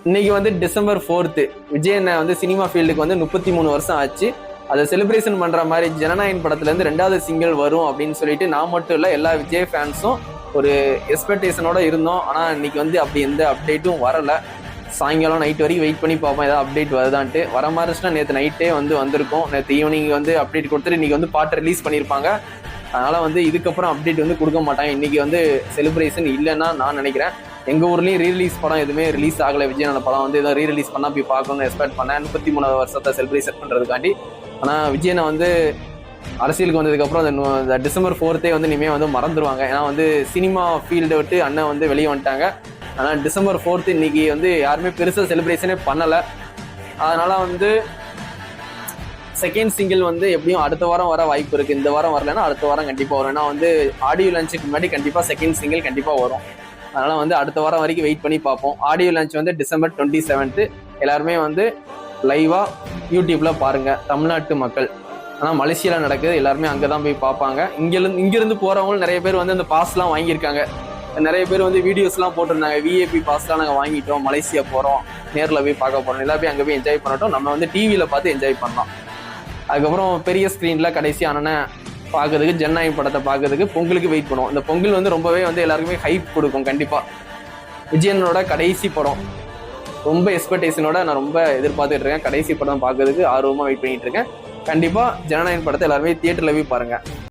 இன்னைக்கு வந்து December 4th Vijay அண்ணன் வந்து சினிமா ஃபீல்டுக்கு வந்து 33 வருஷம் ஆச்சு. அதை செலிப்ரேஷன் பண்ற மாதிரி ஜனநாயகன் படத்துல இருந்து 2வது சிங்கிள் வரும் அப்படின்னு சொல்லிட்டு நான் மட்டும் இல்ல எல்லா விஜய் ஃபேன்ஸும் ஒரு எக்ஸ்பெக்டேஷனோட இருந்தோம். ஆனா இன்னைக்கு வந்து அப்படி எந்த அப்டேட்டும் வரல. சாயங்காலம் நைட் வரைக்கும் வெயிட் பண்ணி பார்ப்போம் ஏதாவது அப்டேட் வருதான்ட்டு. வர மாதிரி இருந்துச்சுன்னா நேற்று நைட்டே வந்து வந்திருக்கும். நேற்று ஈவினிங் வந்து அப்டேட் கொடுத்துட்டு இன்னைக்கு வந்து பாட்டு ரிலீஸ் பண்ணியிருப்பாங்க. அதனால வந்து இதுக்கப்புறம் அப்டேட் வந்து கொடுக்க மாட்டாங்க. இன்னைக்கு வந்து செலிப்ரேஷன் இல்லைன்னா நான் நினைக்கிறேன். எங்க ஊர்லயும் ரீரிலீஸ் படம் எதுவுமே ரிலீஸ் ஆகலை. விஜயனோட படம் வந்து ஏதோ ரீரிலீஸ் பண்ணா போய் பார்க்கணும்னு எக்ஸ்பெக்ட் பண்ணேன் 33வது வருஷத்தை செலிப்ரேஷன் பண்றதுக்காண்டி. ஆனா விஜயனை வந்து அரசியலுக்கு வந்ததுக்கு அப்புறம் அந்த டிசம்பர் 4th வந்து இனிமே வந்து மறந்துடுவாங்க. ஏன்னா வந்து சினிமா ஃபீல்டை விட்டு அண்ணன் வந்து வெளியே வந்துட்டாங்க. ஆனா டிசம்பர் 4th இன்னைக்கு வந்து யாருமே பெருசா செலிப்ரேஷனே பண்ணல. அதனால வந்து செகண்ட் சிங்கிள் வந்து எப்படியும் அடுத்த வாரம் வர வாய்ப்பு இருக்கு. இந்த வாரம் வரலன்னா அடுத்த வாரம் கண்டிப்பா வரும். ஏன்னா வந்து ஆடியோ லான்ச்சுக்கு முன்னாடி கண்டிப்பா செகண்ட் சிங்கிள் கண்டிப்பா வரும். அதனால வந்து அடுத்த வாரம் வரைக்கும் வெயிட் பண்ணி பார்ப்போம். ஆடியோ லான்ச் வந்து டிசம்பர் 27th. எல்லாருமே வந்து லைவா யூடியூப்ல பாருங்க தமிழ்நாட்டு மக்கள். ஆனா மலேசியால நடக்குது. எல்லாருமே அங்கதான் போய் பார்ப்பாங்க. இங்கிருந்து போறவங்களும் நிறைய பேர் வந்து அந்த பாஸ் எல்லாம் வாங்கியிருக்காங்க. நிறைய பேர் வந்து வீடியோஸ் எல்லாம் போட்டிருந்தாங்க. விஐபி பாஸ்லாம் நாங்க வாங்கிட்டோம், மலேசியா போறோம், நேர்ல போய் பார்க்க போறோம், எல்லாரும் போய் அங்க போய் என்ஜாய் பண்ணட்டும். நம்ம வந்து டிவியில பார்த்து என்ஜாய் பண்ணலாம். அதுக்கப்புறம் பெரிய ஸ்கிரீன்ல கடைசி அண்ணனை பார்க்கறதுக்கு ஜனநாயகம் படத்தை பார்க்கறதுக்கு பொங்கலுக்கு வெயிட் பண்ணுவோம். இந்த பொங்கல் வந்து ரொம்பவே வந்து எல்லாருக்குமே ஹைப் கொடுக்கும். கண்டிப்பா விஜயனோட கடைசி படம் ரொம்ப எக்ஸ்பெக்டேஷனோட நான் ரொம்ப எதிர்பார்த்துட்டு இருக்கேன். கடைசி படம் பார்க்கறதுக்கு ஆர்வமா வெயிட் பண்ணிட்டு இருக்கேன். கண்டிப்பா ஜனநாயகம் படத்தை எல்லாருமே தியேட்டர்ல போய் பாருங்க.